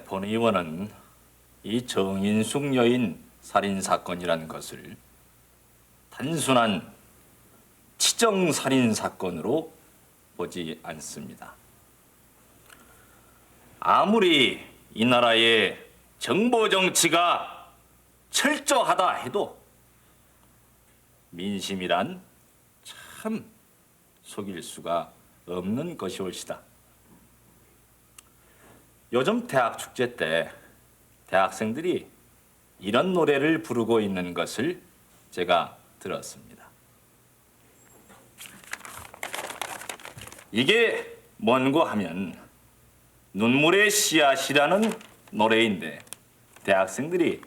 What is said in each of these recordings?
본 의원은 이 정인숙 여인 살인 사건이라는 것을 단순한 치정 살인 사건으로 보지 않습니다. 아무리 이 나라의 정보 정치가 철저하다 해도 민심이란 참 속일 수가 없는 것이올시다. 요즘 대학 축제 때 대학생들이 이런 노래를 부르고 있는 것을 제가 들었습니다. 이게 뭔고 하면 눈물의 씨앗이라는 노래인데 대학생들이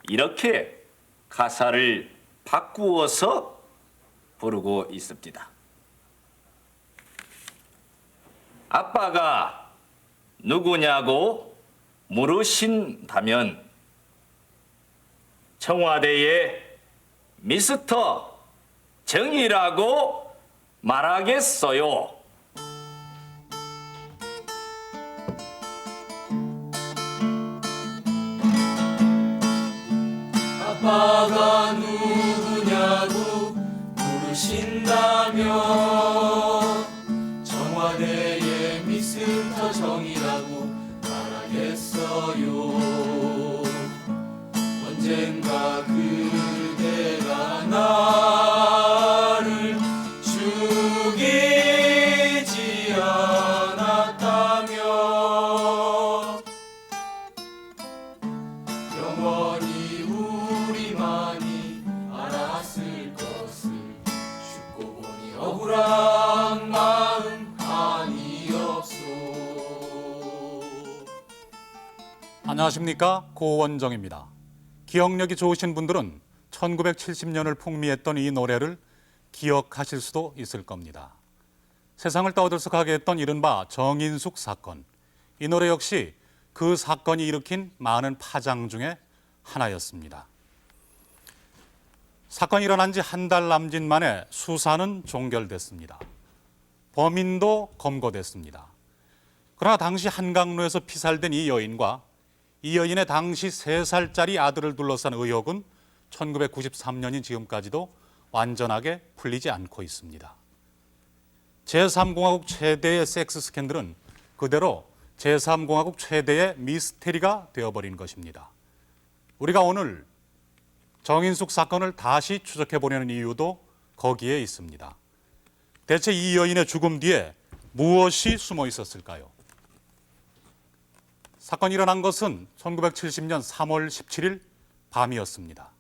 이렇게 가사를 바꾸어서 부르고 있습니다. 아빠가 누구냐고 물으신다면 청와대의 미스터 정이라고 말하겠어요. 아빠가 누구냐고 물으신다면 청와대의 미스터 정이라고 말하겠어요. 언젠가 그대가 나를 죽이지 않았다면 영원히 우리만이 알았을 것을 죽고 보니 억울한 마음 아니었소. 안녕하십니까, 고원정입니다. 기억력이 좋으신 분들은 1970년을 풍미했던 이 노래를 기억하실 수도 있을 겁니다. 세상을 떠들썩하게 했던 이른바 정인숙 사건. 이 노래 역시 그 사건이 일으킨 많은 파장 중에 하나였습니다. 사건이 일어난 지 한 달 남짓 만에 수사는 종결됐습니다. 범인도 검거됐습니다. 그러나 당시 한강로에서 피살된 이 여인과 이 여인의 당시 3살짜리 아들을 둘러싼 의혹은 1993년인 지금까지도 완전하게 풀리지 않고 있습니다. 제3공화국 최대의 섹스 스캔들은 그대로 제3공화국 최대의 미스테리가 되어버린 것입니다. 우리가 오늘 정인숙 사건을 다시 추적해 보려는 이유도 거기에 있습니다. 대체 이 여인의 죽음 뒤에 무엇이 숨어 있었을까요? 사건이 일어난 것은 1970년 3월 17일 밤이었습니다.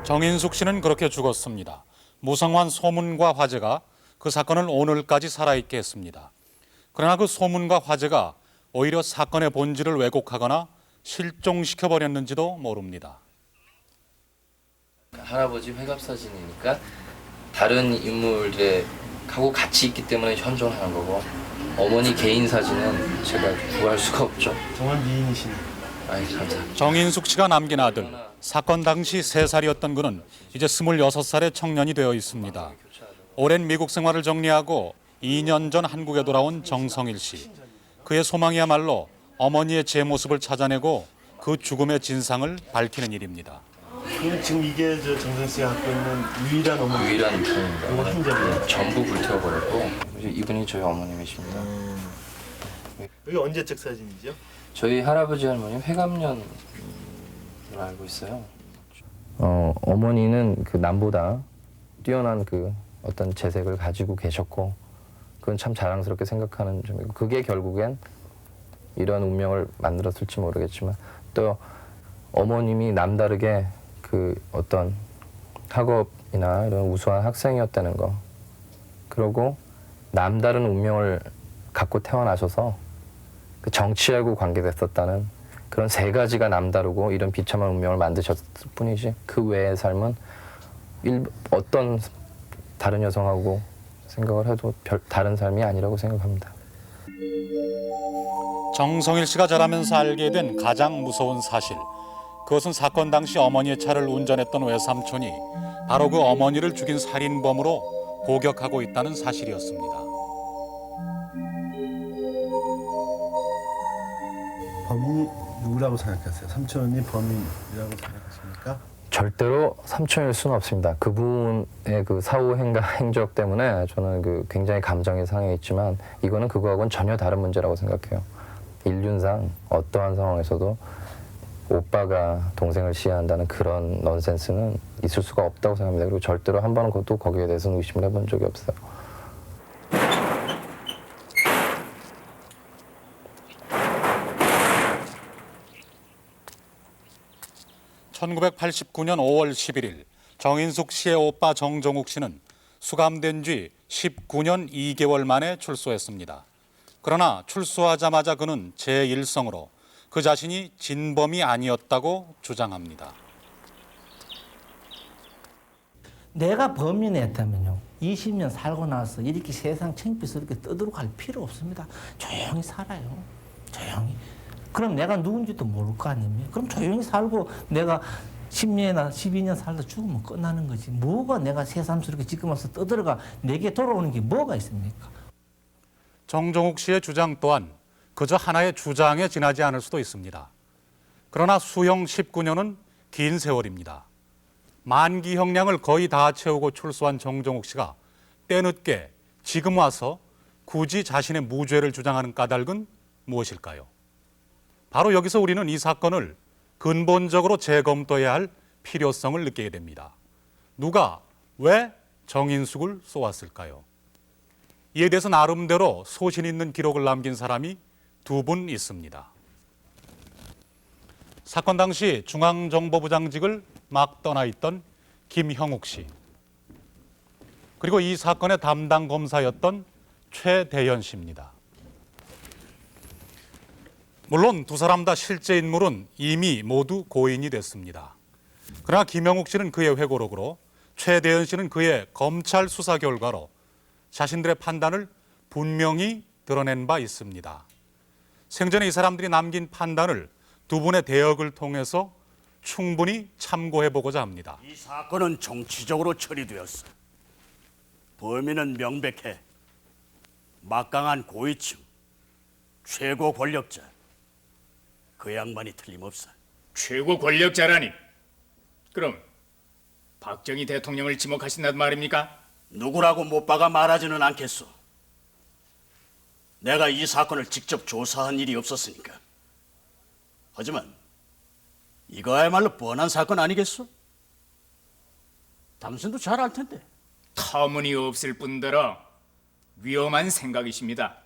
정인숙 씨는 그렇게 죽었습니다. 무성한 소문과 화제가 그 사건을 오늘까지 살아있게 했습니다. 그러나 그 소문과 화제가 오히려 사건의 본질을 왜곡하거나 실종시켜버렸는지도 모릅니다. 할아버지 회갑 사진이니까 다른 인물들하고 같이 있기 때문에 현존하는 거고, 어머니 개인 사진은 제가 구할 수가 없죠. 정말 미인이시네. 아이, 감사합니다. 정인숙 씨가 남긴 아들, 사건 당시 3살이었던 그는 이제 26살의 청년이 되어 있습니다. 오랜 미국 생활을 정리하고 2년 전 한국에 돌아온 정성일 씨. 그의 소망이야말로 어머니의 제 모습을 찾아내고 그 죽음의 진상을 밝히는 일입니다. 그럼 지금 이게 저 정선 씨가 갖고 있는 유일한 어머니. 유일한 편입니다. 이거 흰점이에요. 전부 불태워버렸고, 이분이 저희 어머님이십니다. 여기 언제적 사진이죠? 저희 할아버지 할머니 회갑년으로 알고 있어요. 어머니는 그 남보다 뛰어난 그 어떤 재색을 가지고 계셨고, 그건 참 자랑스럽게 생각하는 점이고, 그게 결국엔 이런 운명을 만들었을지 모르겠지만, 또 어머님이 남다르게 그 어떤 학업이나 이런 우수한 학생이었다는 거, 그리고 남다른 운명을 갖고 태어나셔서 그 정치하고 관계됐었다는 그런 3가지가 남다르고 이런 비참한 운명을 만드셨을 뿐이지, 그 외의 삶은 어떤 다른 여성하고 생각을 해도 다른 삶이 아니라고 생각합니다. 정성일 씨가 자라면서 알게 된 가장 무서운 사실. 그것은 사건 당시 어머니의 차를 운전했던 외삼촌이 바로 그 어머니를 죽인 살인범으로 복역하고 있다는 사실이었습니다. 범인이 누구라고 생각하세요? 삼촌이 범인이라고 생각하십니까? 절대로 삼촌일 수는 없습니다. 그분의 그 사후 행적 때문에 저는 그 굉장히 감정이 상해 있지만, 이거는 그거하고는 전혀 다른 문제라고 생각해요. 인륜상 어떠한 상황에서도 오빠가 동생을 시해한다는 그런 넌센스는 있을 수가 없다고 생각합니다. 그리고 절대로 한 번은 그것도 거기에 대해서는 의심을 해본 적이 없어요. (1989년 5월 11일) 정인숙 씨의 오빠 정종욱 씨는 수감된 지 19년 2개월 만에 출소했습니다. 그러나 출소하자마자 그는 제1성으로 그 자신이 진범이 아니었다고 주장합니다. 내가 범인이었다면요, 20년 살고 나서 이렇게 세상 창피스럽게 떠들어갈 필요 없습니다. 조용히 살아요. 조용히. 그럼 내가 누군지도 모를 거 아닙니까? 그럼 조용히 살고 내가 10년이나 12년 살다 죽으면 끝나는 거지. 뭐가 내가 새삼스럽게 지금 와서 떠들어가 내게 돌아오는 게 뭐가 있습니까? 정종욱 씨의 주장 또한 그저 하나의 주장에 지나지 않을 수도 있습니다. 그러나 수형 19년은 긴 세월입니다. 만기 형량을 거의 다 채우고 출소한 정종욱 씨가 때늦게 지금 와서 굳이 자신의 무죄를 주장하는 까닭은 무엇일까요? 바로 여기서 우리는 이 사건을 근본적으로 재검토해야 할 필요성을 느끼게 됩니다. 누가 왜 정인숙을 쏘았을까요? 이에 대해서 나름대로 소신 있는 기록을 남긴 사람이 2분 있습니다. 사건 당시 중앙정보부장직을 막 떠나 있던 김형욱 씨, 그리고 이 사건의 담당 검사였던 최대현 씨입니다. 물론 2사람 다 실제 인물은 이미 모두 고인이 됐습니다. 그러나 김형욱 씨는 그의 회고록으로, 최대현 씨는 그의 검찰 수사 결과로 자신들의 판단을 분명히 드러낸 바 있습니다. 생전에 이 사람들이 남긴 판단을 2분의 대역을 통해서 충분히 참고해보고자 합니다. 이 사건은 정치적으로 처리되었어. 범인은 명백해. 막강한 고위층, 최고 권력자. 그 양반이 틀림없어. 최고 권력자라니. 그럼 박정희 대통령을 지목하신단 말입니까? 누구라고 못 박아 말하지는 않겠소. 내가 이 사건을 직접 조사한 일이 없었으니까. 하지만 이거야말로 뻔한 사건 아니겠소? 당신도 잘 알 텐데. 터무니없을 뿐더러 위험한 생각이십니다.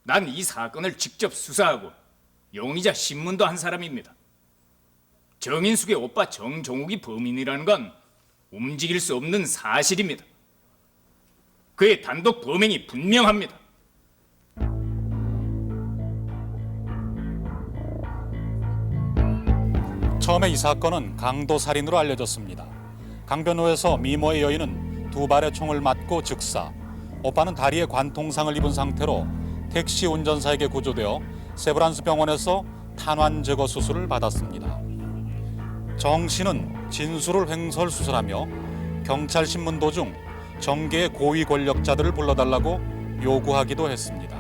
난 이 사건을 직접 수사하고 용의자 신문도 한 사람입니다. 정인숙의 오빠 정종욱이 범인이라는 건 움직일 수 없는 사실입니다. 그의 단독 범행이 분명합니다. 처음에 이 사건은 강도살인으로 알려졌습니다. 강변호에서 미모의 여인은 두 발의 총을 맞고 즉사, 오빠는 다리에 관통상을 입은 상태로 택시 운전사에게 구조되어 세브란스 병원에서 탄환 제거 수술을 받았습니다. 정 씨는 진술을 횡설수설하며 경찰 신문 도중 정계의 고위 권력자들을 불러달라고 요구하기도 했습니다.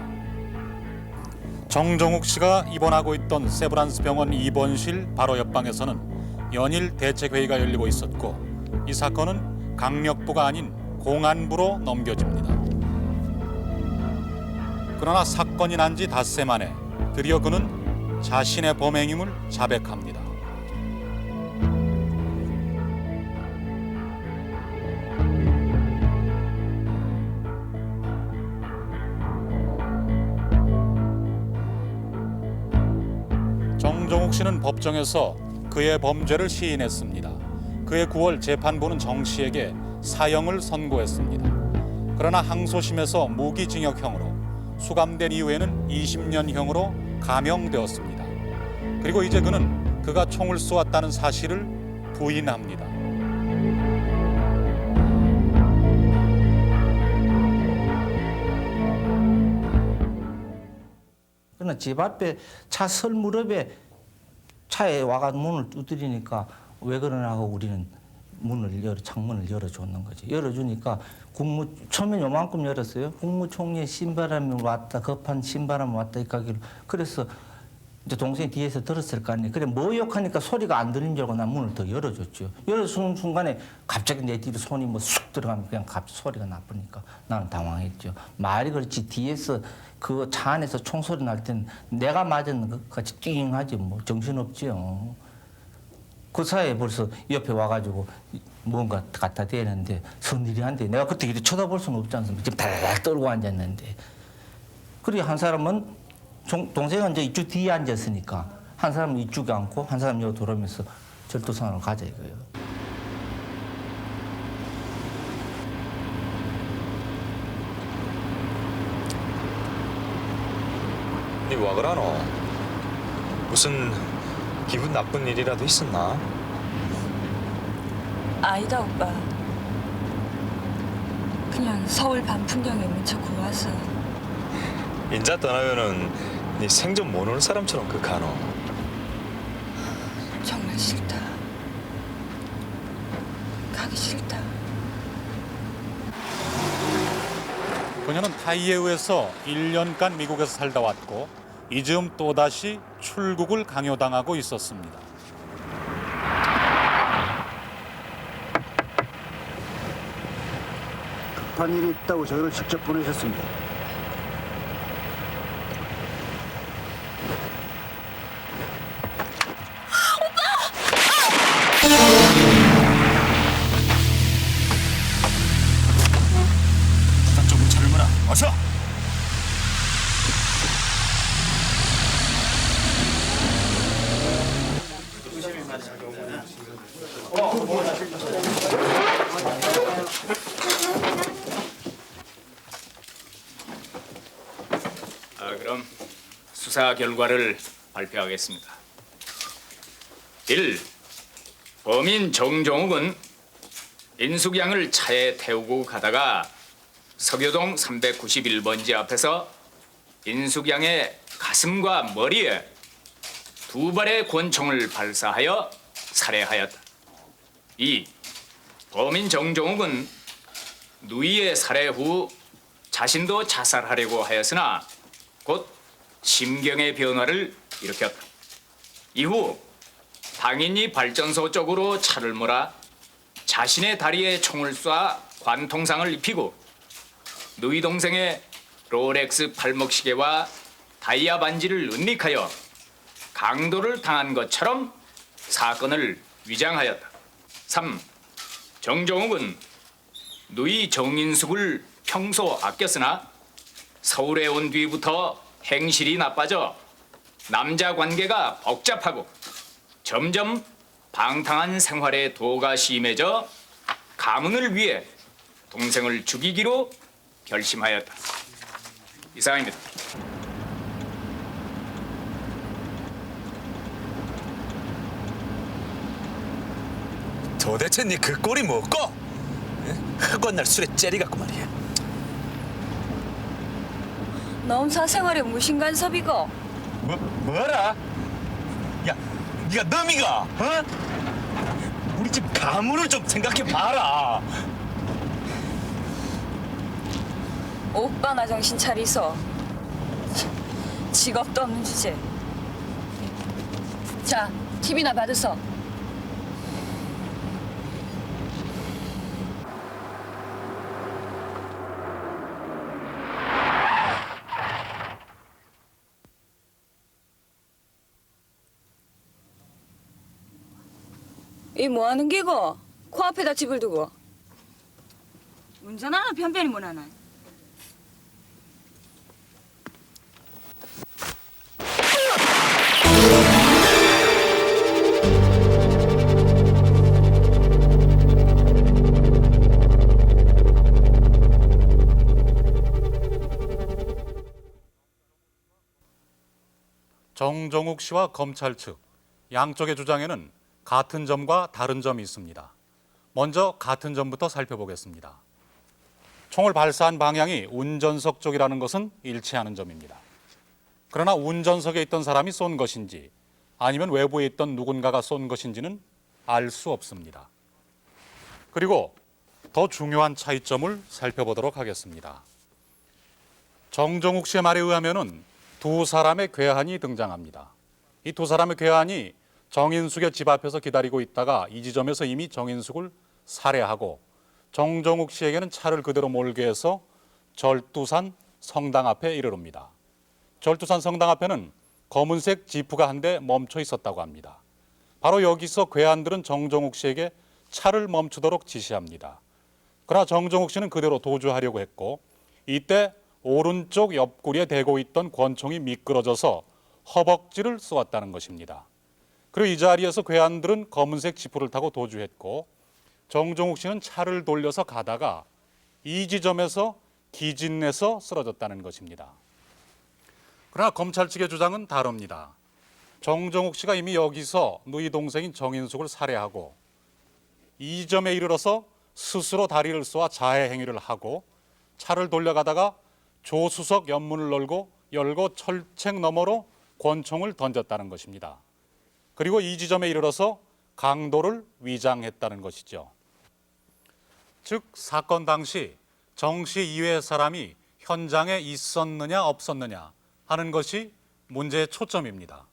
정종욱 씨가 입원하고 있던 세브란스 병원 입원실 바로 옆방에서는 연일 대책회의가 열리고 있었고, 이 사건은 강력부가 아닌 공안부로 넘겨집니다. 그러나 사건이 난 지 닷새 만에 드디어 그는 자신의 범행임을 자백합니다. 정종욱 씨는 법정에서 그의 범죄를 시인했습니다. 그해 9월 재판부는 정 씨에게 사형을 선고했습니다. 그러나 항소심에서 무기징역형으로, 수감된 이후에는 20년형으로 감형되었습니다. 그리고 이제 그는 그가 총을 쏘았다는 사실을 부인합니다. 그러나 집 앞에 차 설 무렵에 차에 와가 문을 두드리니까 왜 그러나 하고 우리는 창문을 열어줬는 거지. 열어주니까 처음엔 요만큼 열었어요. 국무총리의 신바람이 왔다, 급한 신바람이 왔다 이까기로. 그래서 이제 동생이 뒤에서 들었을 거 아니에요. 그래 뭐 욕하니까 소리가 안 들린 줄 알고 난 문을 더 열어줬죠. 열어주는 순간에 갑자기 내 뒤로 손이 뭐 쑥 들어가면 그냥 갑자기 소리가 나쁘니까 나는 당황했죠. 말이 그렇지 뒤에서 그 차 안에서 총소리 날 때는 내가 맞은 것 같이 띵하지 뭐 정신없지요. 그 사이에 벌써 옆에 와가지고 뭔가 갖다 대는데 선일이 한데 내가 그때 이렇게 쳐다볼 수는 없지 않습니까? 지금 달달 떨고 앉았는데. 그리고 한 사람은 동생은 이제 이쪽 뒤에 앉았으니까 한 사람은 이쪽에 앉고 한 사람은 여기 돌아오면서 절도상으로 가자 이거예요. 니 와 그러노? 무슨 기분 나쁜 일이라도 있었나? 아니다 오빠. 그냥 서울 밤 풍경에 묻혀 구워서. 인자 떠나면은 니 생전 못 오는 사람처럼 극하노. 정말 싫다. 가기 싫다. 그녀는 타이에 의해서 1년간 미국에서 살다 왔고 이즈음 또다시 출국을 강요당하고 있었습니다. 급한 일이 있다고 저희를 직접 보내셨습니다. 부산 쪽은 차를 몰아. 어서. 그럼 수사 결과를 발표하겠습니다. 1. 범인 정종욱은 인숙양을 차에 태우고 가다가 서교동 391번지 앞에서 인숙양의 가슴과 머리에 두 발의 권총을 발사하여 살해하였다. 2. 범인 정종욱은 누이의 살해 후 자신도 자살하려고 하였으나 곧 심경의 변화를 일으켰다. 이후 당인이 발전소 쪽으로 차를 몰아 자신의 다리에 총을 쏴 관통상을 입히고 누이 동생의 롤렉스 팔목시계와 다이아 반지를 은닉하여 강도를 당한 것처럼 사건을 위장하였다. 3. 정종욱은 누이 정인숙을 평소 아꼈으나 서울에 온 뒤부터 행실이 나빠져 남자 관계가 복잡하고 점점 방탕한 생활에 도가 심해져 가문을 위해 동생을 죽이기로 결심하였다. 이상입니다. 도대체 네 그 꼴이 뭐고? 흑원날 술에 째리갖고 말이야. 놈 사생활에 무슨 간섭이고? 뭐라? 야, 네가 너미가? 어? 우리 집 가문을 좀 생각해 봐라. 오빠나 정신 차리소. 직업도 없는 주제. 자, TV나 받으소. 이 뭐하는 게고? 코앞에다 집을 두고. 운전하나 변변히 못하나? 정종욱 씨와 검찰 측 양쪽의 주장에는 같은 점과 다른 점이 있습니다. 먼저 같은 점부터 살펴보겠습니다. 총을 발사한 방향이 운전석 쪽이라는 것은 일치하는 점입니다. 그러나 운전석에 있던 사람이 쏜 것인지 아니면 외부에 있던 누군가가 쏜 것인지는 알 수 없습니다. 그리고 더 중요한 차이점을 살펴보도록 하겠습니다. 정종욱 씨의 말에 의하면은 두 사람의 괴한이 등장합니다. 이 두 사람의 괴한이 정인숙의 집 앞에서 기다리고 있다가 이 지점에서 이미 정인숙을 살해하고 정종욱 씨에게는 차를 그대로 몰게 해서 절두산 성당 앞에 이르릅니다. 절두산 성당 앞에는 검은색 지프가 한 대 멈춰 있었다고 합니다. 바로 여기서 괴한들은 정종욱 씨에게 차를 멈추도록 지시합니다. 그러나 정종욱 씨는 그대로 도주하려고 했고 이때 오른쪽 옆구리에 대고 있던 권총이 미끄러져서 허벅지를 쏘았다는 것입니다. 그리고 이 자리에서 괴한들은 검은색 지프를 타고 도주했고 정종욱 씨는 차를 돌려서 가다가 이 지점에서 기진내서 쓰러졌다는 것입니다. 그러나 검찰 측의 주장은 다릅니다. 정종욱 씨가 이미 여기서 누이 동생인 정인숙을 살해하고 이 점에 이르러서 스스로 다리를 쏘아 자해 행위를 하고 차를 돌려가다가 조수석 옆문을 열고 철책 너머로 권총을 던졌다는 것입니다. 그리고 이 지점에 이르러서 강도를 위장했다는 것이죠. 즉 사건 당시 정 씨 이외의 사람이 현장에 있었느냐 없었느냐 하는 것이 문제의 초점입니다.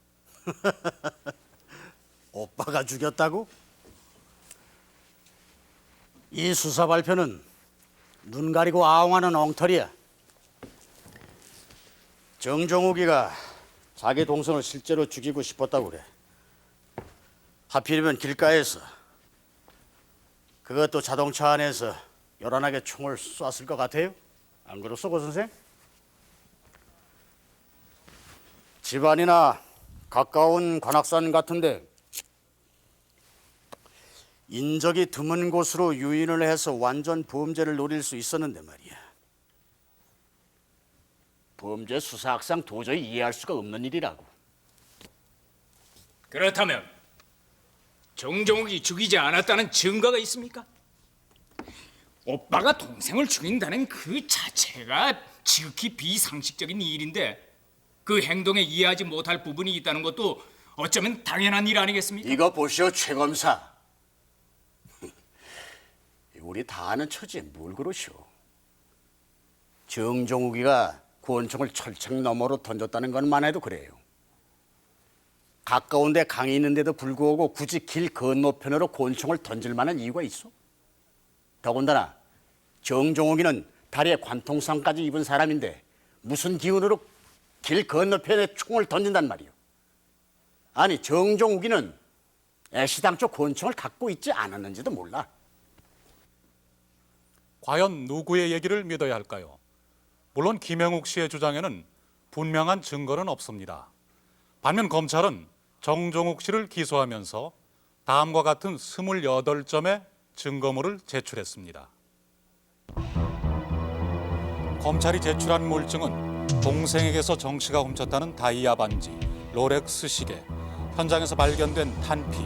오빠가 죽였다고? 이 수사 발표는 눈 가리고 아웅하는 엉터리야. 정종욱이가 자기 동생을 실제로 죽이고 싶었다고 그래. 하필이면 길가에서, 그것도 자동차 안에서 요란하게 총을 쐈을 것 같아요? 안 그렇소, 고 선생? 집안이나 가까운 관악산 같은데 인적이 드문 곳으로 유인을 해서 완전 범죄를 노릴 수 있었는데 말이야. 범죄 수사학상 도저히 이해할 수가 없는 일이라고. 그렇다면 정종욱이 죽이지 않았다는 증거가 있습니까? 오빠가 동생을 죽인다는 그 자체가 지극히 비상식적인 일인데 그 행동에 이해하지 못할 부분이 있다는 것도 어쩌면 당연한 일 아니겠습니까? 이거 보시오, 최 검사. 우리 다 아는 처지에 뭘 그러시오. 정종욱이가 권총을 철책 너머로 던졌다는 것만 해도 그래요. 가까운 데 강이 있는데도 불구하고 굳이 길 건너편으로 권총을 던질 만한 이유가 있어? 더군다나 정종욱이는 다리에 관통상까지 입은 사람인데 무슨 기운으로 길 건너편에 총을 던진단 말이오. 아니 정종욱이는 애시당초 권총을 갖고 있지 않았는지도 몰라. 과연 누구의 얘기를 믿어야 할까요? 물론 김영욱 씨의 주장에는 분명한 증거는 없습니다. 반면 검찰은 정종욱 씨를 기소하면서 다음과 같은 28점의 증거물을 제출했습니다. 검찰이 제출한 물증은 동생에게서 정 씨가 훔쳤다는 다이아 반지, 롤렉스 시계, 현장에서 발견된 탄피,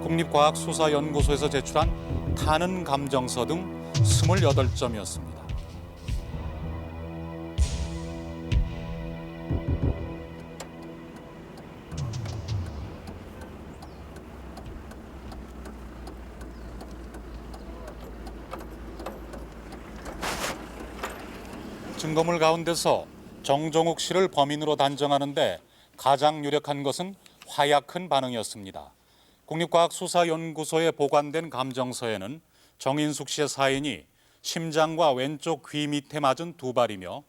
국립과학수사연구소에서 제출한 타는 감정서 등 28점이었습니다. 증거물 가운데서 정종욱 씨를 범인으로 단정하는데 가장 유력한 것은 화약흔 반응이었습니다. 국립과학수사연구소에 보관된 감정서에는 정인숙 씨의 사인이 심장과 왼쪽 귀 밑에 맞은 2발이며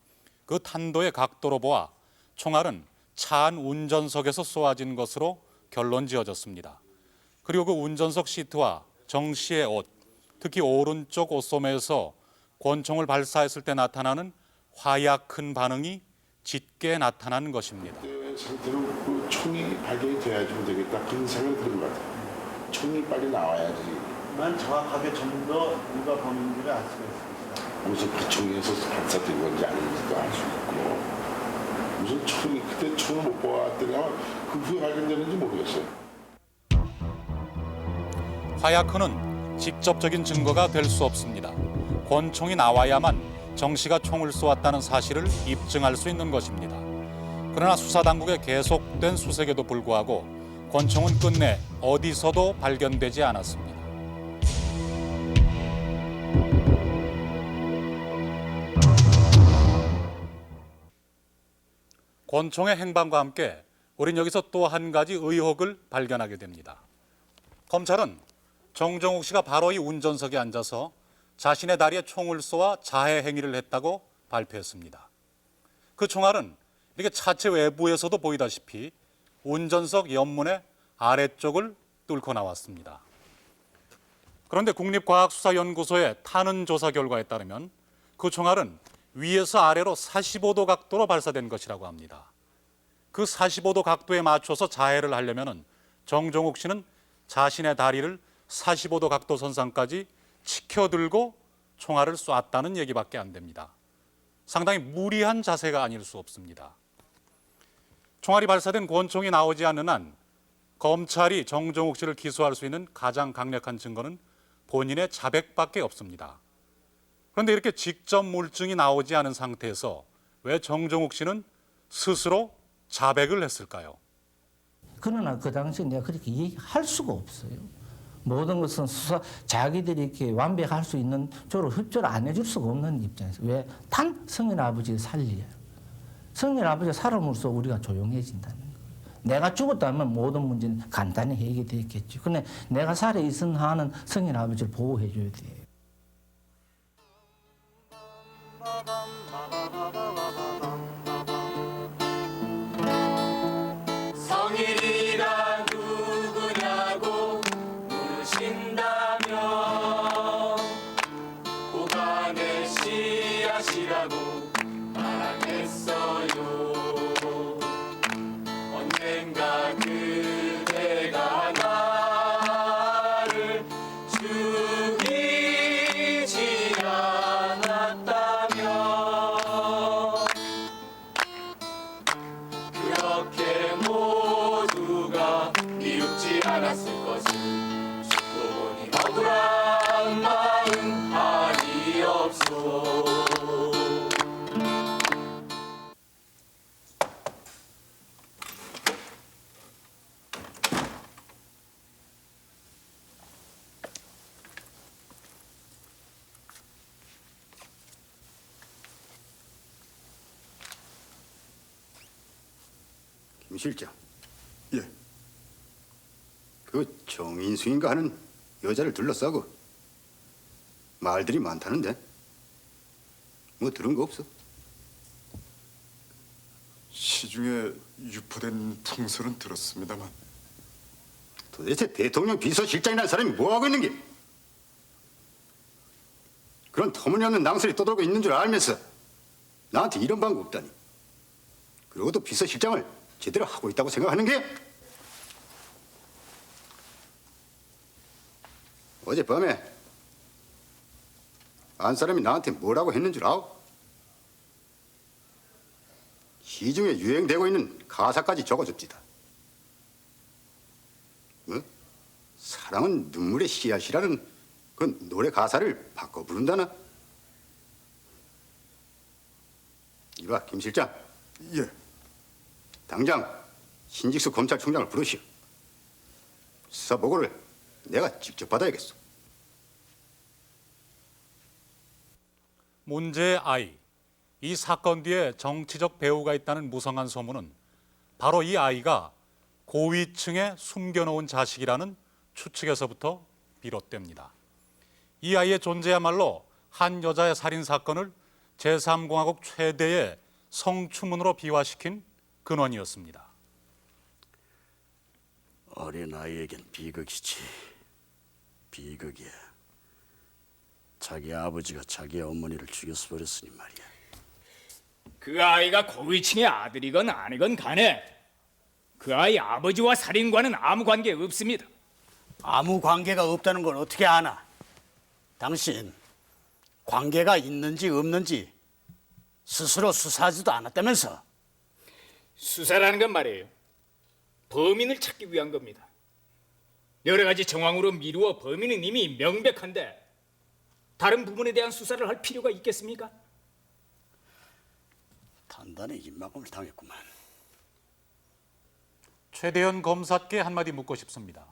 그 탄도의 각도로 보아 총알은 차 안 운전석에서 쏘아진 것으로 결론 지어졌습니다. 그리고 그 운전석 시트와 정 씨의 옷, 특히 오른쪽 옷소매에서 권총을 발사했을 때 나타나는 화약흔 반응이 짙게 나타난 것입니다. 상태로 그 총이 발견이 돼야지 되겠다 그런 생각이 드는 것 같아요. 총이 빨리 나와야지. 만 정확하게 좀 더 누가 범인지를 알 수가 있습니다. 무슨 그 총에서 발사된 건지 아닌지도 알 수 있고 무슨 총이 그때 총을 못 보았더니 그 후에 발견되는지 모르겠어요. 화약흔은 직접적인 증거가 될 수 없습니다. 권총이 나와야만 정 씨가 총을 쏘았다는 사실을 입증할 수 있는 것입니다. 그러나 수사당국의 계속된 수색에도 불구하고 권총은 끝내 어디서도 발견되지 않았습니다. 권총의 행방과 함께 우린 여기서 또 한 가지 의혹을 발견하게 됩니다. 검찰은 정종욱 씨가 바로 이 운전석에 앉아서 자신의 다리에 총을 쏘아 자해 행위를 했다고 발표했습니다. 그 총알은 이렇게 차체 외부에서도 보이다시피 운전석 옆문의 아래쪽을 뚫고 나왔습니다. 그런데 국립과학수사연구소의 타는 조사 결과에 따르면 그 총알은 위에서 아래로 45도 각도로 발사된 것이라고 합니다. 그 45도 각도에 맞춰서 자해를 하려면 정종욱 씨는 자신의 다리를 45도 각도 선상까지 치켜들고 총알을 쐈다는 얘기밖에 안 됩니다. 상당히 무리한 자세가 아닐 수 없습니다. 총알이 발사된 권총이 나오지 않는 한 검찰이 정종욱 씨를 기소할 수 있는 가장 강력한 증거는 본인의 자백밖에 없습니다. 그런데 이렇게 직접 물증이 나오지 않은 상태에서 왜 정종욱 씨는 스스로 자백을 했을까요? 그러나 그 당시에 내가 그렇게 얘기할 수가 없어요. 모든 것은 자기들이 이렇게 완벽할 수 있는 쪽으로 협조를 안 해줄 수가 없는 입장에서 왜? 단 성인 아버지를 살려요. 성인 아버지가 살아물수록 우리가 조용해진다는 거예요. 내가 죽었다면 모든 문제는 간단히 해결되겠죠. 근데 내가 살아 있은 한은 성인 아버지를 보호해 줘야 돼요. 성인이란 누구냐고 물으신다면 고간의 씨앗이라고 말하겠어요. 언젠가 그대가 나를 죽이지 않았다면 그렇게 모두가 미흡지 않았을 것을 죽고 보니 억울한 마음 아니없소. 김 실장. 예. 그 정인수인가 하는 여자를 둘러싸고 말들이 많다는데 뭐 들은 거 없어? 시중에 유포된 풍설은 들었습니다만 도대체 대통령 비서실장이라는 사람이 뭐하고 있는 게? 그런 터무니없는 낭설이 떠돌고 있는 줄 알면서 나한테 이런 방법 없다니. 그리고 또 비서실장을 제대로 하고 있다고 생각하는 게? 어젯밤에 안 사람이 나한테 뭐라고 했는 줄 아오? 시중에 유행되고 있는 가사까지 적어줍디다. 뭐? 사랑은 눈물의 씨앗이라는 그 노래 가사를 바꿔 부른다나? 이봐, 김 실장. 예. 당장 신직수 검찰총장을 부르시오. 수사 보고를 내가 직접 받아야겠어. 문제의 아이, 이 사건 뒤에 정치적 배후가 있다는 무성한 소문은 바로 이 아이가 고위층에 숨겨놓은 자식이라는 추측에서부터 비롯됩니다. 이 아이의 존재야말로 한 여자의 살인 사건을 제3공화국 최대의 성추문으로 비화시킨 근원이었습니다. 어린 아이에겐 비극이지. 비극이야. 자기 아버지가 자기 어머니를 죽여서 버렸으니 말이야. 그 아이가 고위층의 아들이건 아니건 간에 그 아이 아버지와 살인과는 아무 관계 없습니다. 아무 관계가 없다는 걸 어떻게 아나? 당신 관계가 있는지 없는지 스스로 수사하지도 않았다면서? 수사라는 건 말이에요, 범인을 찾기 위한 겁니다. 여러 가지 정황으로 미루어 범인은 이미 명백한데 다른 부분에 대한 수사를 할 필요가 있겠습니까? 단단히 입막음을 당했구만. 최대현 검사께 한마디 묻고 싶습니다.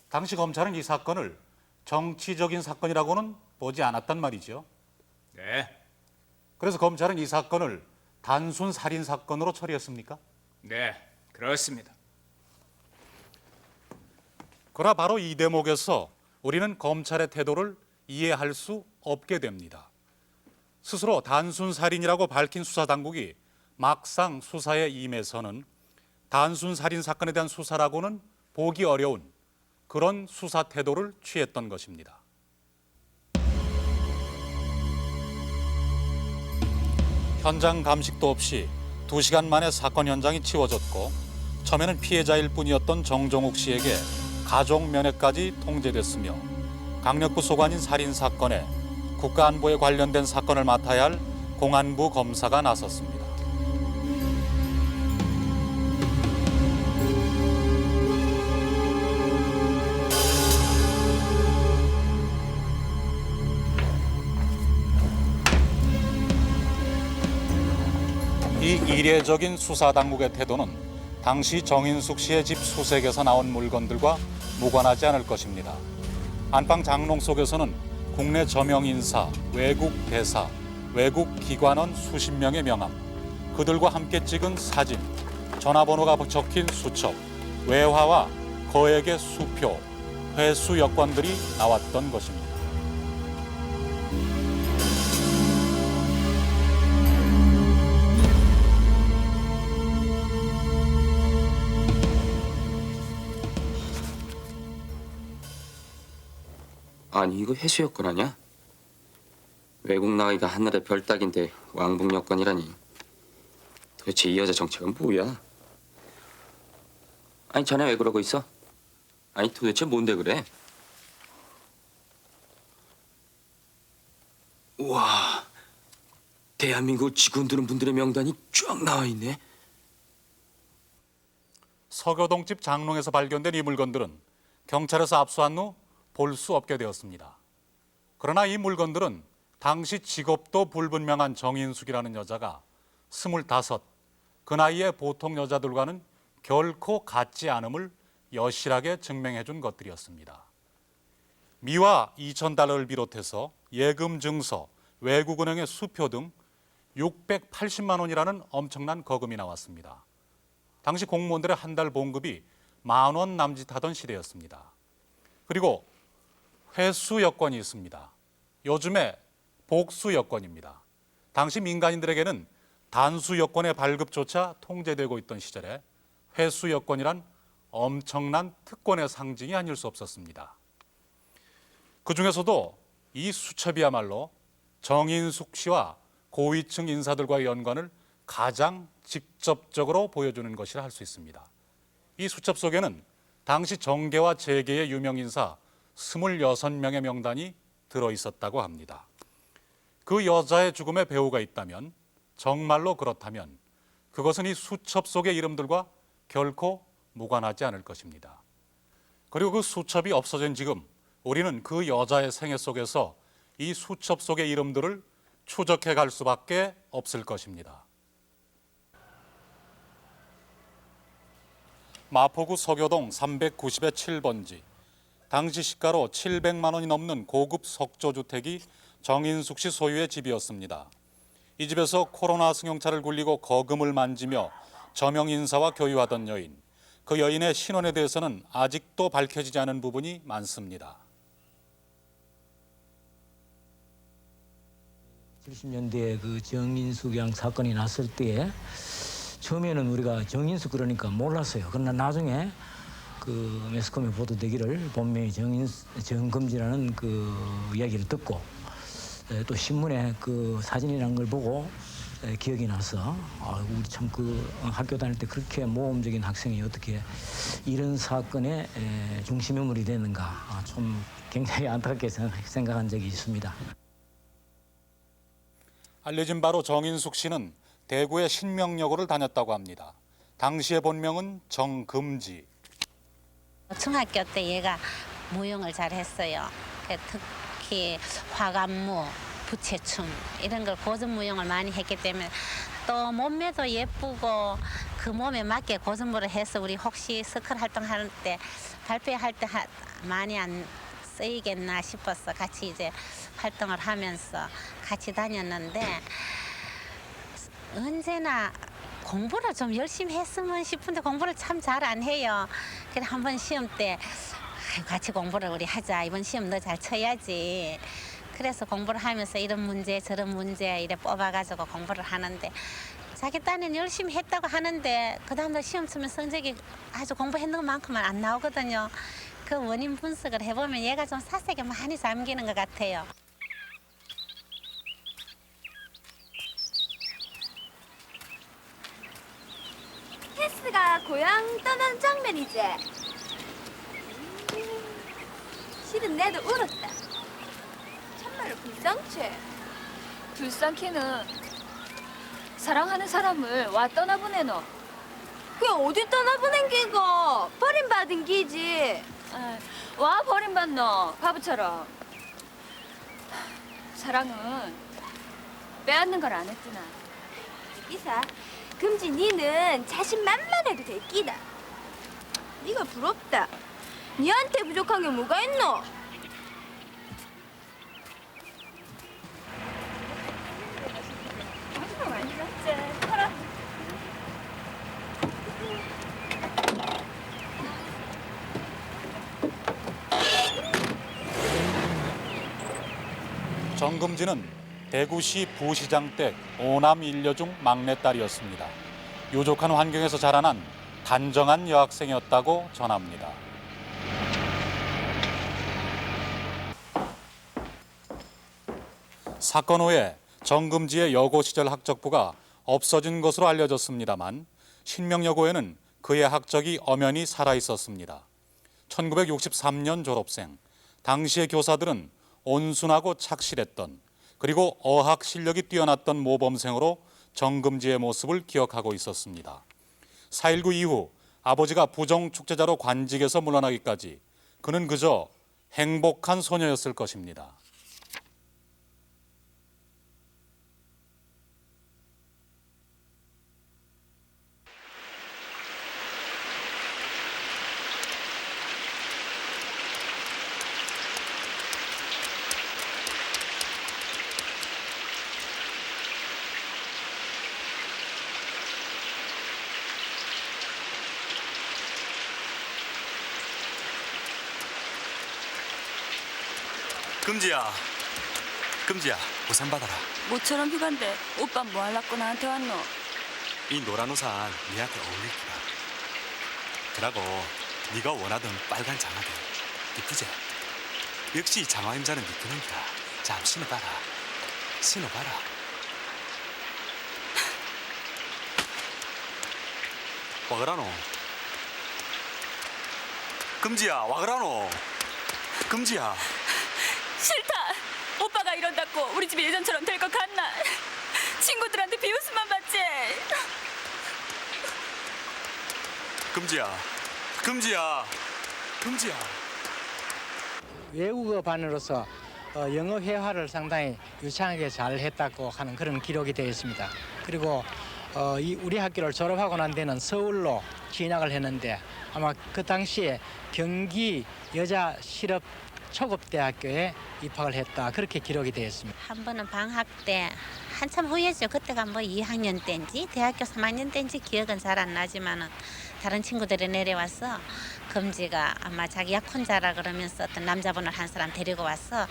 당시 검찰은 이 사건을 정치적인 사건이라고는 보지 않았단 말이죠. 네. 그래서 검찰은 이 사건을 단순 살인 사건으로 처리했습니까? 네, 그렇습니다. 그러나 바로 이 대목에서 우리는 검찰의 태도를 이해할 수 없게 됩니다. 스스로 단순 살인이라고 밝힌 수사당국이 막상 수사에 임해서는 단순 살인 사건에 대한 수사라고는 보기 어려운 그런 수사 태도를 취했던 것입니다. 현장 감식도 없이 2시간 만에 사건 현장이 치워졌고 처음에는 피해자일 뿐이었던 정종욱 씨에게 가족 면회까지 통제됐으며 강력부 소관인 살인 사건에 국가안보에 관련된 사건을 맡아야 할 공안부 검사가 나섰습니다. 이 이례적인 수사당국의 태도는 당시 정인숙 씨의 집 수색에서 나온 물건들과 무관하지 않을 것입니다. 안방 장롱 속에서는 국내 저명 인사, 외국 대사, 외국 기관원 수십 명의 명함, 그들과 함께 찍은 사진, 전화번호가 적힌 수첩, 외화와 거액의 수표, 회수 여권들이 나왔던 것입니다. 아니 이거 회수 여권 아니야? 외국 나가기가 하늘의 별 따기인데 왕복 여권이라니. 도대체 이 여자 정체가 뭐야? 아니 자네 왜 그러고 있어? 아니 도대체 뭔데 그래? 우와, 대한민국 직원들은 분들의 명단이 쫙 나와 있네. 서교동집 장롱에서 발견된 이 물건들은 경찰에서 압수한 후 볼 수 없게 되었습니다. 그러나 이 물건들은 당시 직업도 불분명한 정인숙이라는 여자가 25, 그 나이에 보통 여자들과는 결코 같지 않음을 여실하게 증명해 준 것들이었습니다. 미화 2,000달러를 비롯해서 예금 증서, 외국은행의 수표 등 680만 원이라는 엄청난 거금이 나왔습니다. 당시 공무원들의 한 달 봉급이 10,000원 남짓하던 시대였습니다. 그리고 회수 여권이 있습니다. 요즘의 복수 여권입니다. 당시 민간인들에게는 단수 여권의 발급조차 통제되고 있던 시절에 회수 여권이란 엄청난 특권의 상징이 아닐 수 없었습니다. 그중에서도 이 수첩이야말로 정인숙 씨와 고위층 인사들과의 연관을 가장 직접적으로 보여주는 것이라 할 수 있습니다. 이 수첩 속에는 당시 정계와 재계의 유명인사 26명의 명단이 들어있었다고 합니다. 그 여자의 죽음에 배우가 있다면, 정말로 그렇다면 그것은 이 수첩 속의 이름들과 결코 무관하지 않을 것입니다. 그리고 그 수첩이 없어진 지금 우리는 그 여자의 생애 속에서 이 수첩 속의 이름들을 추적해 갈 수밖에 없을 것입니다. 마포구 서교동 390의 7번지, 당시 시가로 700만 원이 넘는 고급 석조주택이 정인숙 씨 소유의 집이었습니다. 이 집에서 코로나 승용차를 굴리고 거금을 만지며 저명 인사와 교유하던 여인, 그 여인의 신원에 대해서는 아직도 밝혀지지 않은 부분이 많습니다. 70년대에 그 정인숙 양 사건이 났을 때에 처음에는 우리가 정인숙 그러니까 몰랐어요. 그러나 나중에 그 매스컴에 보도되기를 본명이 정금지라는 그 이야기를 듣고 또 신문에 그 사진이라는 걸 보고 기억이 나서 우리 참 그 학교 다닐 때 그렇게 모험적인 학생이 어떻게 이런 사건의 중심인물이 되는가 좀 굉장히 안타깝게 생각한 적이 있습니다. 알려진 바로 정인숙 씨는 대구의 신명여고를 다녔다고 합니다. 당시의 본명은 정금지. 중학교 때 얘가 무용을 잘했어요. 특히 화관무, 부채춤 이런 걸 고전 무용을 많이 했기 때문에 또 몸매도 예쁘고 그 몸에 맞게 고전부를 해서 우리 혹시 서클 활동할 때 발표할 때 많이 안 쓰이겠나 싶어서 같이 이제 활동을 하면서 같이 다녔는데 언제나 공부를 좀 열심히 했으면 싶은데 공부를 참 잘 안 해요. 그래 한번 시험 때 같이 공부를 우리 하자. 이번 시험 너 잘 쳐야지. 그래서 공부를 하면서 이런 문제 저런 문제 이래 뽑아가지고 공부를 하는데 자기 딴에는 열심히 했다고 하는데 그 다음날 시험 치면 성적이 아주 공부했는 것만큼은 안 나오거든요. 그 원인 분석을 해보면 얘가 좀 사색에 많이 잠기는 것 같아요. 헬스가 고향 떠나는 장면이지. 실은 내도 울었다. 참말로 불쌍해. 불쌍히는 사랑하는 사람을 와 떠나보내노. 그게 어디 떠나보낸 기고 버림받은 기지. 와 버림받노 바보처럼. 사랑은 빼앗는 걸 안 했구나. 이사 금지 니는 자신만만해도 될 끼다. 네가 부럽다. 니한테 부족한 게 뭐가 있노? 정금지는 대구시 부시장 댁 5남 1녀 중 막내딸이었습니다. 유족한 환경에서 자라난 단정한 여학생이었다고 전합니다. 사건 후에 정금지의 여고 시절 학적부가 없어진 것으로 알려졌습니다만 신명여고에는 그의 학적이 엄연히 살아있었습니다. 1963년 졸업생, 당시의 교사들은 온순하고 착실했던 그리고 어학 실력이 뛰어났던 모범생으로 정금지의 모습을 기억하고 있었습니다. 4.19 이후 아버지가 부정축제자로 관직에서 물러나기까지 그는 그저 행복한 소녀였을 것입니다. 금지야, 우산 받아라. 모처럼 휴가인데 오빠 뭐 하려고 나한테 왔노? 이 노란 우산 니한테 어울릴 거다. 그러고 네가 원하던 빨간 장화대 이쁘지? 역시 장화 임자는 네 거는가. 자, 신어봐라. 신어봐라. 와그라노. 금지야, 와그라노. 금지야. 싫다. 오빠가 이런다고 우리 집이 예전처럼 될 것 같나? 친구들한테 비웃음만 받지. 금지야. 금지야. 금지야. 외국어반으로서 영어 회화를 상당히 유창하게 잘 했다고 하는 그런 기록이 되어 있습니다. 그리고 우리 학교를 졸업하고 난 데는 서울로 진학을 했는데 아마 그 당시에 경기 여자 실업 초급대학교에 입학을 했다 그렇게 기록이 되어 있습니다. 한 번은 방학 때 한참 후였죠. 그때가 뭐 2학년 때인지 대학교 3학년 때인지 기억은 잘 안 나지만은 다른 친구들이 내려와서 금지가 아마 자기 약혼자라 그러면서 어떤 남자분을 한 사람 데리고 와서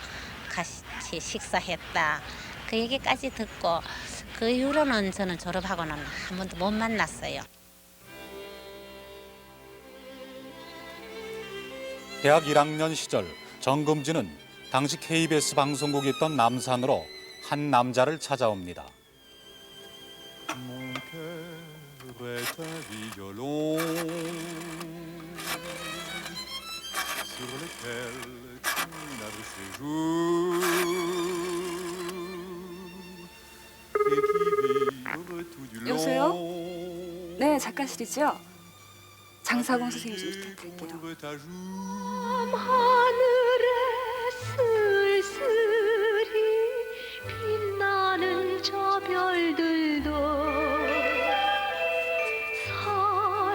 같이 식사했다. 그 얘기까지 듣고 그 이후로는 저는 졸업하고는 한 번도 못 만났어요. 대학 1학년 시절 정금지는 당시 KBS 방송국에 있던 남산으로 한 남자를 찾아옵니다. 여보세요? 네, 작가실이죠? 장사공 선생님 좀 부탁드릴게요. 하늘에 쓸쓸히 빛나는 저 별들도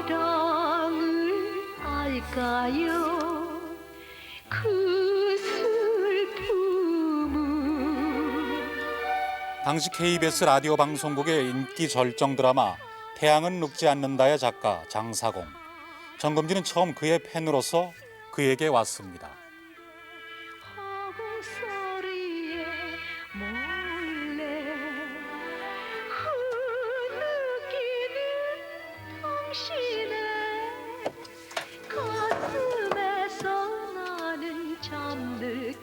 사랑을 알까요? 그 슬픔은. 당시 KBS 라디오 방송국의 인기 절정 드라마 태양은 눕지 않는다의 작가 장사공. 정금지는 처음 그의 팬으로서 그에게 왔습니다. 소리에 몰래 흐느끼는 당신의 가슴에서 나는 잠들겠어.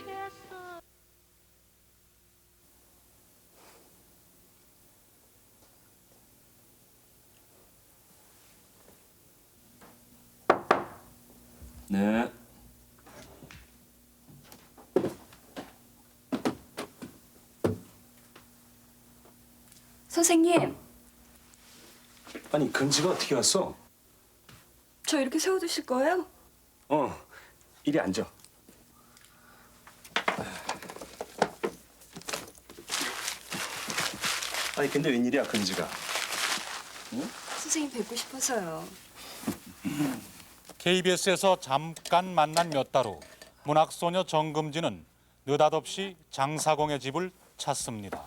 네. 선생님, 아니 금지가 어떻게 왔어? 저 이렇게 세워두실 거예요? 이리 앉아. 아니 근데 웬일이야 금지가? 응? 선생님 뵙고 싶어서요. KBS에서 잠깐 만난 몇 달 후 문학소녀 정금지는 느닷없이 장사공의 집을 찾습니다.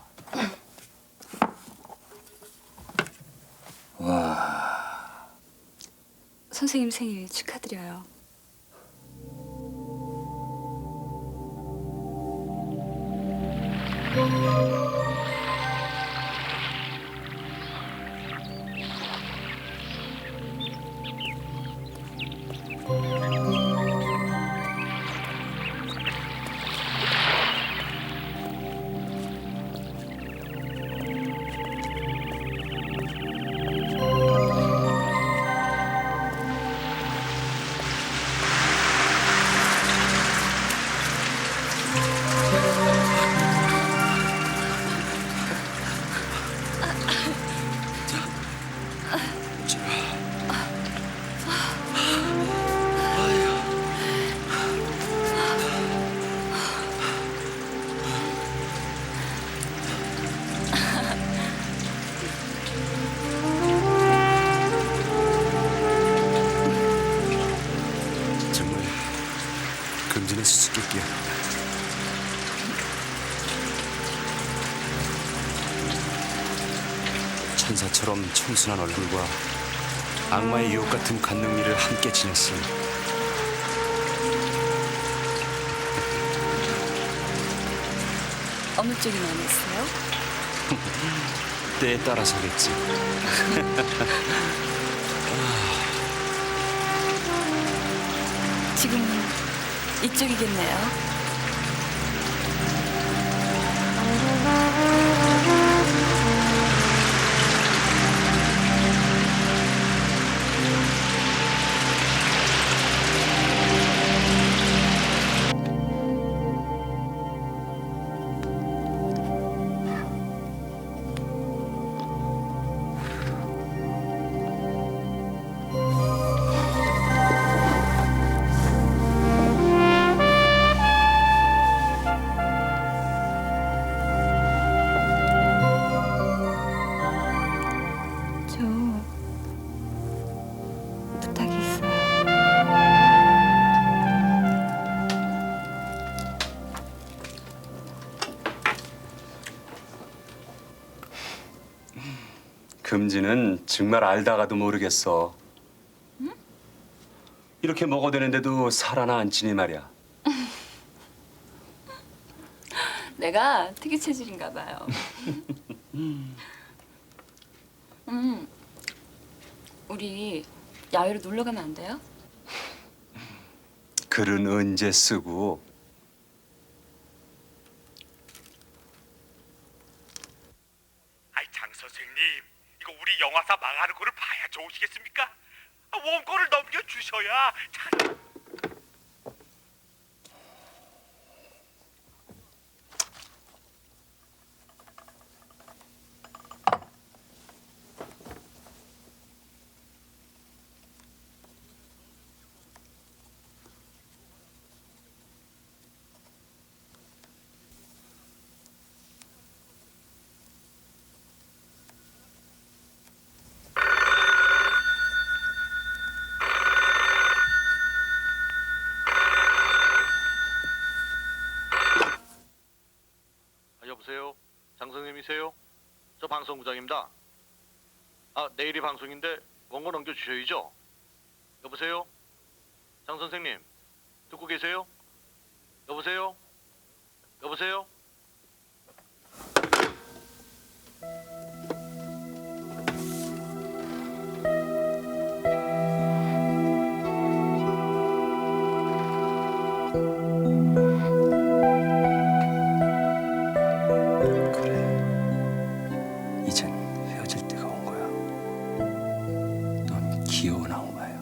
와. 선생님 생일 축하드려요. 정말 금지는 수수께끼야. 천사처럼 청순한 얼굴과 악마의 유혹 같은 간능미를 함께 지녔으니 어느 쪽이 마음에 있어요? 때에 따라서겠지. 지금은 이쪽이겠네요. 부탁이 있어요. 금지는 정말 알다가도 모르겠어. 응? 이렇게 먹어대는데도 살아나 안 찌니 말이야. 내가 특이 체질인가 봐요. 우리 야외로 놀러 가면 안 돼요? 글은 언제 쓰고. 아이 장 선생님, 이거 우리 영화사 망하는 거를 봐야 좋으시겠습니까? 원고를 넘겨주셔야 참... 여보세요? 장 선생님이세요? 저 방송부장입니다. 내일이 방송인데 원고 넘겨주셔야죠. 여보세요? 장 선생님, 듣고 계세요? 여보세요? 여보세요? 이젠 헤어질 때가 온 거야. 넌 귀여운 악마야.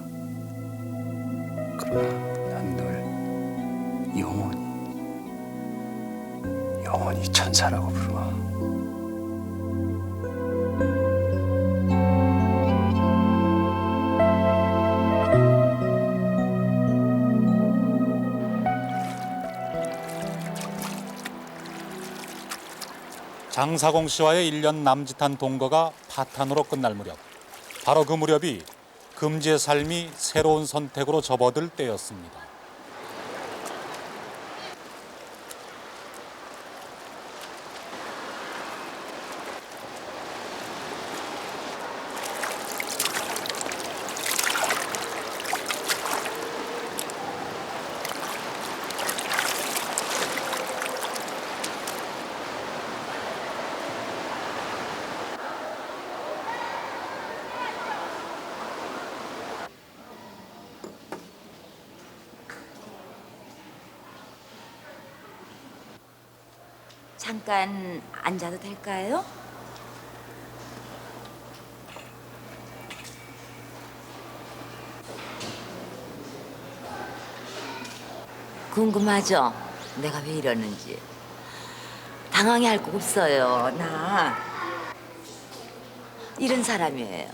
그러나 난 널 영원히 천사라고 부르마. 장사공 씨와의 1년 남짓한 동거가 파탄으로 끝날 무렵, 바로 그 무렵이 금지의 삶이 새로운 선택으로 접어들 때였습니다. 잠깐 앉아도 될까요? 궁금하죠? 내가 왜 이러는지. 당황해 할 거 없어요. 나 이런 사람이에요.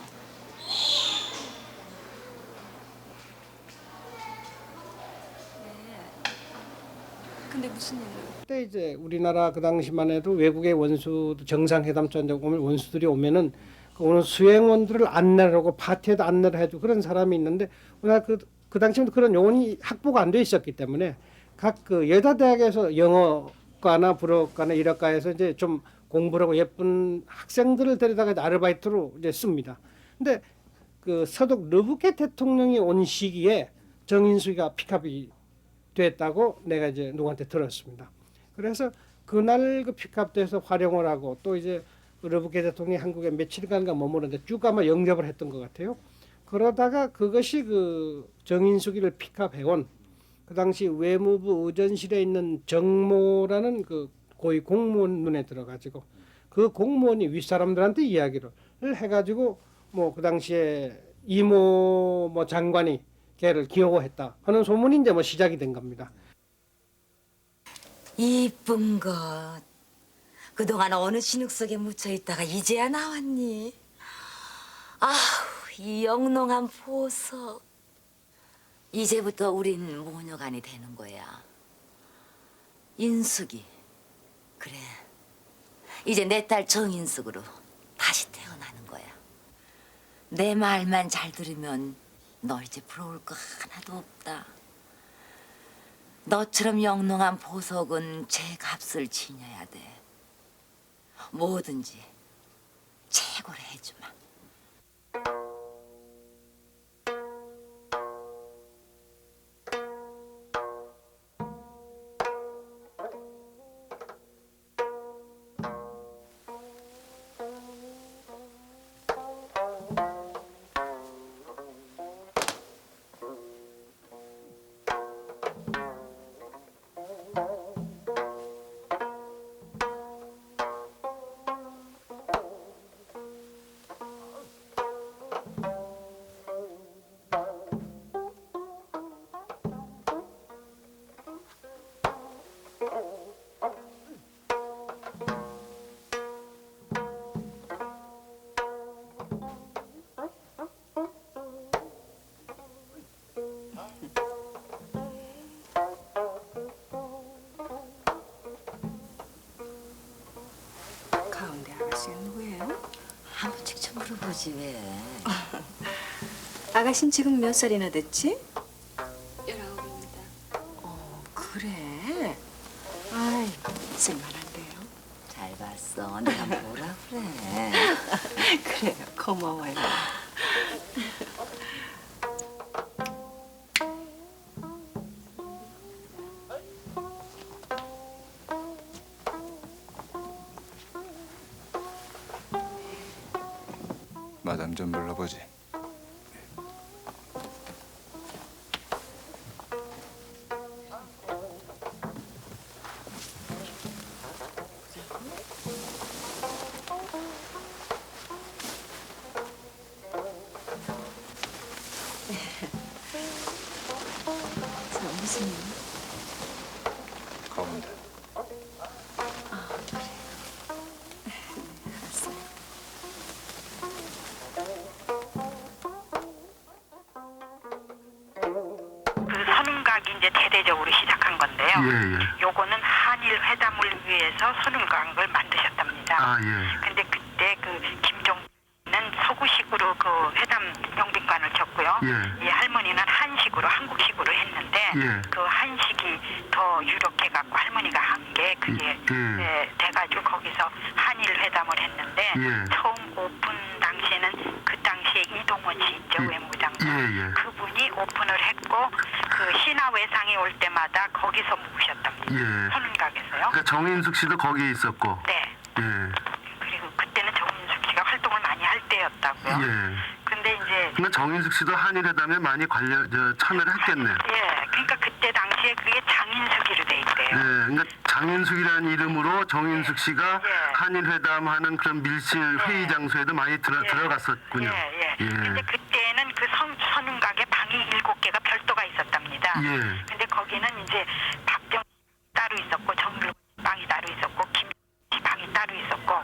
근데 무슨 일로? 그때 이제 우리나라 그 당시만 해도 외국의 원수 정상회담 오면 원수들이 오면은 그 오는 수행원들을 안내하고 파티에도 안내를 해주고 그런 사람이 있는데 우리나라 그 당시에는 그런 요원이 확보가 안 돼 있었기 때문에 각 그 여자 대학에서 영어과나 불어과나 일어과에서 이제 좀 공부를 하고 예쁜 학생들을 데려다가 아르바이트로 이제 씁니다. 근데 그 서독 르부케 대통령이 온 시기에 정인숙이가 픽업이 됐다고 내가 이제 누구한테 들었습니다. 그래서 그날 그 픽업돼서 활용을 하고 또 이제 르부케 대통령이 한국에 며칠간가 머무르는데 쭉 아마 영접을 했던 것 같아요. 그러다가 그것이 그 정인숙이를 픽업해온 그 당시 외무부 의전실에 있는 정모라는 그 고위 공무원 눈에 들어가지고 그 공무원이 윗사람들한테 이야기를 해가지고 뭐 그 당시에 이모 뭐 장관이 걔를 귀여워했다 하는 소문이 이제 뭐 시작이 된 겁니다. 이쁜 것. 그동안 어느 진흙 속에 묻혀 있다가 이제야 나왔니? 아우, 이 영롱한 보석. 이제부터 우린 모녀간이 되는 거야. 인숙이. 그래. 이제 내 딸 정인숙으로 다시 태어나는 거야. 내 말만 잘 들으면 너 이제 부러울 거 하나도 없다. 너처럼 영롱한 보석은 제 값을 지녀야 돼. 뭐든지 최고로 해주마. 가운데 아가씨가 누구예요? 한번 직접 물어보지 왜. 아가씨는 지금 몇 살이나 됐지? 19입니다. 그래? 아이, 쓸만한데요. 잘 봤어. 내가 뭐라 그래. 그래요, 고마워요. 마담 좀 불러보지. 저 무슨 일? 가운데. 그 선운각이 이제 대대적으로 시작한 건데요. 요거는 한일 회담을 위해서 선운각을 만드셨답니다. 근데 그때 그 김종는 서구식으로 그 회담 영빈관을 쳤고요. 이 할머니는 한식으로 한국식으로 했는데 그 한식이 더 유력해갖고 할머니가 한 게 그게 돼가지고 거기서 한일 회담을 했는데 처음 오픈 당시에는 그 당시에 이동원 씨 있죠, 외무장관. 그분이 오픈을 했고 그 신화외상이 올 때마다 거기서 묵으셨답니다. 선운각에서요. 그러니까 정인숙 씨도 거기에 있었고. 네. 그리고 그때는 정인숙 씨가 활동을 많이 할 때였다고요. 근데 이제 그러니까 정인숙 씨도 한일회담에 많이 참여를 했겠네요. 그러니까 그때 당시에 그게 장인숙이로 돼 있대요. 그러니까 장인숙이라는 이름으로 정인숙 씨가 한일회담 하는 그런 밀실 회의 장소에도 많이 들어갔었군요. 근데 그때는 그 선운각에 방이 7개가 별도가 있었답니다. 근데 거기는 이제 박정 따로 있었고 정글 방이 따로 있었고 김 방이 따로 있었고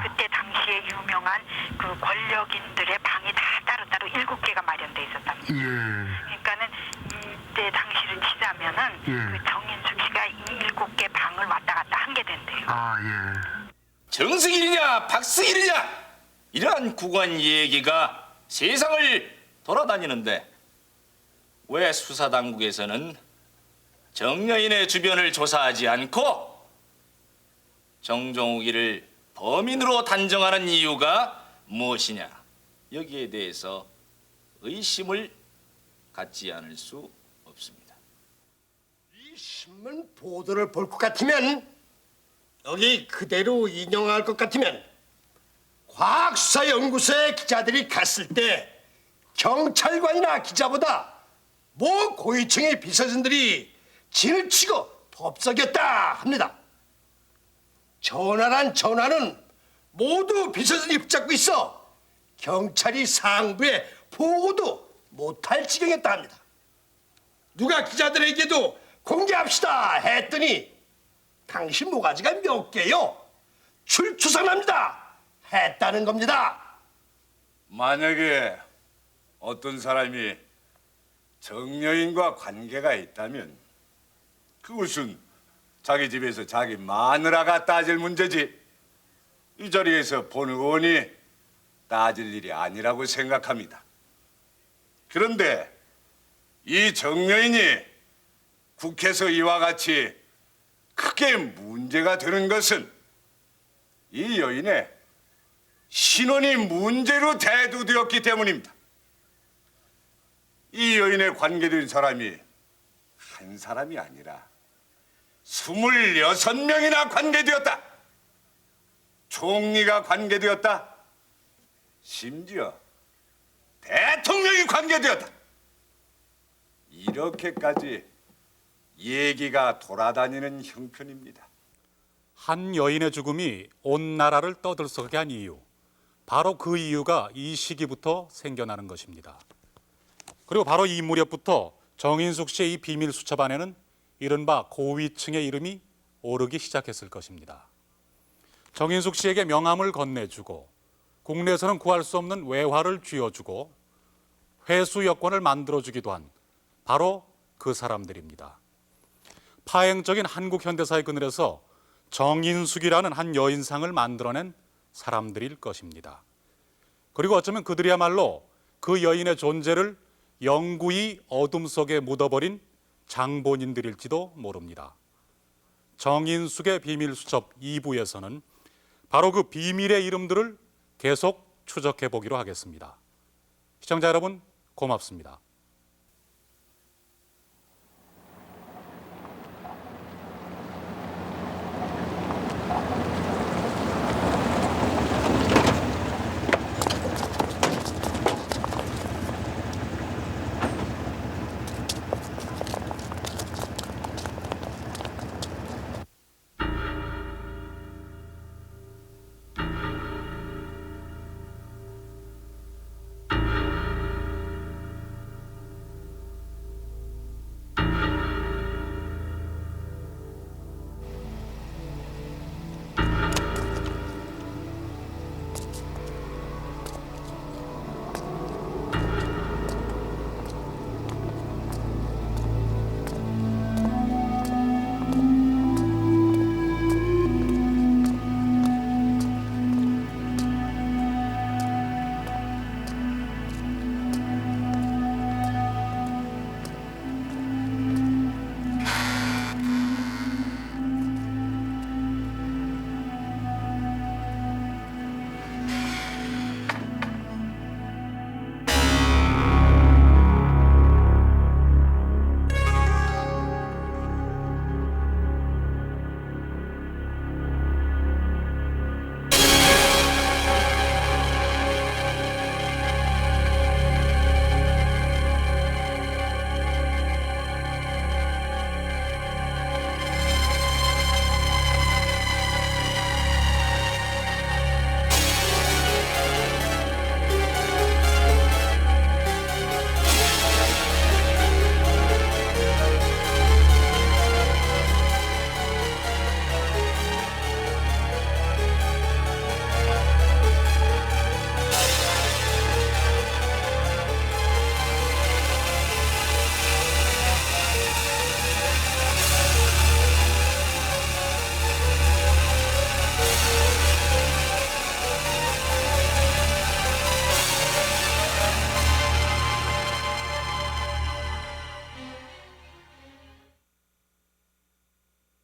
그때 당시에 유명한 그 권력인들의 방이 다 따로따로 7개가 마련돼 있었답니다. 그러니까는 이때 당시를 치자면은 그 정인숙 씨가 이 7개 방을 왔다 갔다 한 게 된대요. 정승일이냐 박승일이냐 이러한 구관 얘기가 세상을 돌아다니는데 왜 수사당국에서는 정여인의 주변을 조사하지 않고 정종욱이를 범인으로 단정하는 이유가 무엇이냐? 여기에 대해서 의심을 갖지 않을 수 없습니다. 이 신문 보도를 볼 것 같으면 여기 그대로 인용할 것 같으면 과학수사연구소에 기자들이 갔을 때 경찰관이나 기자보다 모 고위층의 비서진들이 진을 치고 덥석였다 합니다. 전화란 전화는 모두 비서진이 붙잡고 있어 경찰이 상부에 보고도 못할 지경이었다 합니다. 누가 기자들에게도 공개합시다 했더니 당신 모가지가 몇 개요? 출추선합니다 했다는 겁니다. 만약에 어떤 사람이 정여인과 관계가 있다면 그것은 자기 집에서 자기 마누라가 따질 문제지 이 자리에서 본 의원이 따질 일이 아니라고 생각합니다. 그런데 이 정여인이 국회에서 이와 같이 크게 문제가 되는 것은 이 여인의 신원이 문제로 대두되었기 때문입니다. 이 여인에 관계된 사람이 한 사람이 아니라 26명이나 관계되었다. 총리가 관계되었다. 심지어 대통령이 관계되었다. 이렇게까지 얘기가 돌아다니는 형편입니다. 한 여인의 죽음이 온 나라를 떠들썩하게 한 이유, 바로 그 이유가 이 시기부터 생겨나는 것입니다. 그리고 바로 이 무렵부터 정인숙 씨의 이 비밀 수첩안에는 이른바 고위층의 이름이 오르기 시작했을 것입니다. 정인숙 씨에게 명함을 건네주고 국내에서는 구할 수 없는 외화를 쥐어주고 회수 여권을 만들어주기도 한 바로 그 사람들입니다. 파행적인 한국 현대사의 그늘에서 정인숙이라는 한 여인상을 만들어낸 사람들일 것입니다. 그리고 어쩌면 그들이야말로 그 여인의 존재를 영구히 어둠 속에 묻어버린 장본인들일지도 모릅니다. 정인숙의 비밀수첩 2부에서는 바로 그 비밀의 이름들을 계속 추적해 보기로 하겠습니다. 시청자 여러분, 고맙습니다.